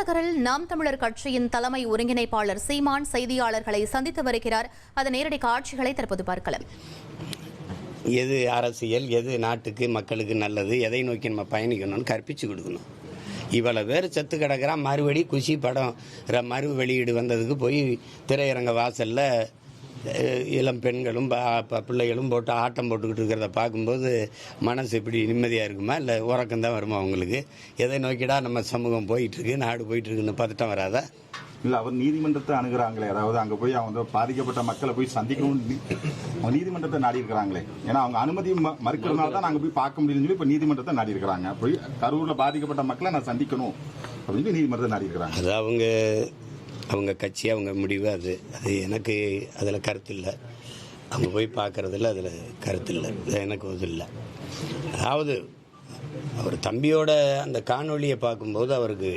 நகரில் நாம் தமிழர் கட்சியின் தலைமை ஒருங்கிணைப்பாளர் சீமான் செய்தியாளர்களை சந்தித்து வருகிறார். அதன் நேரடி காட்சிகளை தற்போது பார்க்கலாம். எது அரசியல், எது நாட்டுக்கு மக்களுக்கு நல்லது, எதை நோக்கி நம்ம பயணிக்கணும்னு கற்பிச்சு கொடுக்கணும். இவ்வளோ பேர் செத்து கிடக்கிறான். மறுபடி குஷி படம் மறு வெளியீடு வந்ததுக்கு போய் திரையரங்க வாசலில் இளம் பெண்களும் பிள்ளைகளும் போட்டு ஆட்டம் போட்டுக்கிட்டு இருக்கிறத பார்க்கும்போது மனசு இப்படி நிம்மதியாக இருக்குமா, இல்லை உறக்கம்தான் வருமா அவங்களுக்கு? எதை நோக்கிடா நம்ம சமூகம் போயிட்டுருக்கு, நாடு போயிட்டுருக்குன்னு பார்த்துட்டா வராதா? இல்லை, அவர் நீதிமன்றத்தை அணுகிறாங்களே, அதாவது அங்கே போய் அவங்க பாதிக்கப்பட்ட மக்களை போய் சந்திக்கணும், நீதிமன்றத்தை நாடி இருக்கிறாங்களே. ஏன்னா அவங்க அனுமதி மறுக்கிறதுனால தான் நாங்கள் போய் பார்க்க முடியும்னு சொல்லி இப்போ நீதிமன்றத்தை நாடி இருக்கிறாங்க. போய் கரூரில் பாதிக்கப்பட்ட மக்களை நான் சந்திக்கணும் அப்படின்னு நீதிமன்றத்தை நாடி இருக்கிறாங்க. அது அவங்க கட்சி, அவங்க முடிவு. அது எனக்கு அதில் கருத்து இல்லை. அவங்க போய் பார்க்குறதில்ல, அதில் கருத்து இல்லை, எனக்கு இது இல்லை. அதாவது அவர் தம்பியோட அந்த காணொலியை பார்க்கும்போது அவருக்கு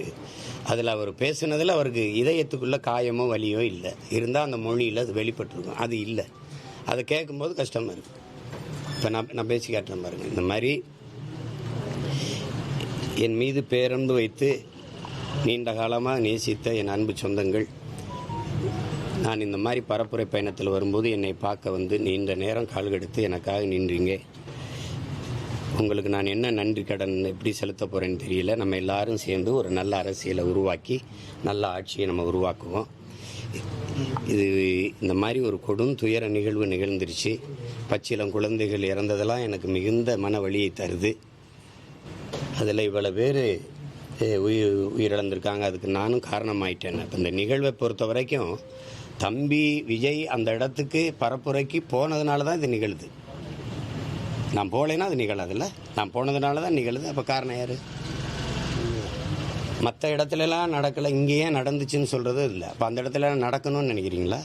அதில் அவர் பேசுனதில் அவருக்கு இதயத்துக்குள்ளே காயமோ வலியோ இல்லை. இருந்தால் அந்த மொழியில் அது வெளிப்பட்டுருக்கும். அது இல்லை. அதை கேட்கும்போது கஷ்டமாக இருக்குது. இப்போ நான் பேசி காட்டுறேன் பாருங்கள். இந்த மாதிரி என் மீது பேரன்பு வைத்து நீண்ட காலமாக நேசித்த என் அன்பு சொந்தங்கள், நான் இந்த மாதிரி பரப்புரை பயணத்தில் வரும்போது என்னை பார்க்க வந்து நீண்ட நேரம் கால்கெடுத்து எனக்காக நின்றீங்க. உங்களுக்கு நான் என்ன நன்றி கடன் எப்படி செலுத்த போகிறேன்னு தெரியல. நம்ம எல்லாரும் சேர்ந்து ஒரு நல்ல அரசியலை உருவாக்கி நல்ல ஆட்சியை நம்ம உருவாக்குவோம். இது இந்த மாதிரி ஒரு கொடும் துயர நிகழ்வு நிகழ்ந்துருச்சு. பச்சிலம் குழந்தைகள் இறந்ததெல்லாம் எனக்கு மிகுந்த மன வலியை தருது. அதில் இவ்வளோ பேர் உயிரிழந்திருக்காங்க. அதுக்கு நானும் காரணமாயிட்டேன். இப்போ இந்த நிகழ்வை பொறுத்த வரைக்கும் தம்பி விஜய் அந்த இடத்துக்கு பரப்புரைக்கு போனதுனால தான் இது நிகழுது. நான் போகலைன்னா அது நிகழாதுல்ல. நான் போனதுனால தான் நிகழுது. அப்போ காரணம் யார்? மற்ற இடத்துலலாம் நடக்கலை, இங்கே ஏன் நடந்துச்சுன்னு சொல்கிறது இல்லை. அப்போ அந்த இடத்துல நடக்கணும்னு நினைக்கிறீங்களா?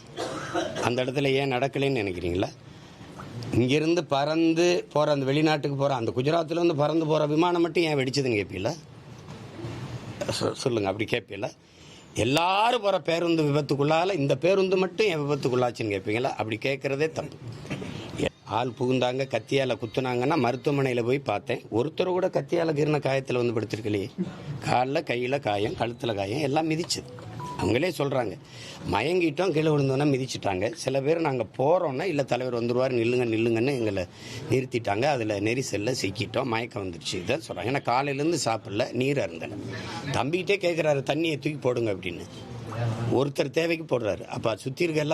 அந்த இடத்துல ஏன் நடக்கலைன்னு நினைக்கிறீங்களா? இங்கேருந்து பறந்து போகிற அந்த வெளிநாட்டுக்கு போகிற அந்த குஜராத்தில் வந்து பறந்து போகிற விமானம் மட்டும் ஏன் வெடிச்சதுன்னு கேட்பீங்களா? சொல்லுங்கள், அப்படி கேட்பீங்களா? எல்லாரும் போகிற பேருந்து விபத்துக்குள்ளால இந்த பேருந்து மட்டும் என் விபத்துக்குள்ளாச்சுன்னு கேட்பீங்களா? அப்படி கேட்குறதே தப்பு. ஆள் புகுந்தாங்க, கத்தியால் குத்துனாங்கன்னா மருத்துவமனையில் போய் பார்த்தேன். ஒருத்தர் கூட கத்தியால் கீர்ன காயத்தில் வந்து படுத்திருக்கலையே. காலில் கையில் காயம், கழுத்தில் காயம், எல்லாம் மிதிச்சுது. அவங்களே சொல்கிறாங்க, மயங்கிட்டோம், கீழே விழுந்தோன்னா மிதிச்சிட்டாங்க. சில பேர் நாங்கள் போகிறோன்னா இல்லை தலைவர் வந்துடுவார், நில்லுங்கன்னு எங்களை நிறுத்திட்டாங்க. அதில் நெரிசலில் சிக்கிட்டோம், மயக்கம் வந்துடுச்சு. இதை சொல்கிறாங்க. ஏன்னா காலையிலேருந்து சாப்பிடல, நீர் அருந்தலை. தம்பிக்கிட்டே கேட்குறாரு, தண்ணியை தூக்கி போடுங்க அப்படின்னு. ஒருத்தர் தேவைக்கு போடுறாரு. அப்போ சுற்றி இருக்க எல்லாம்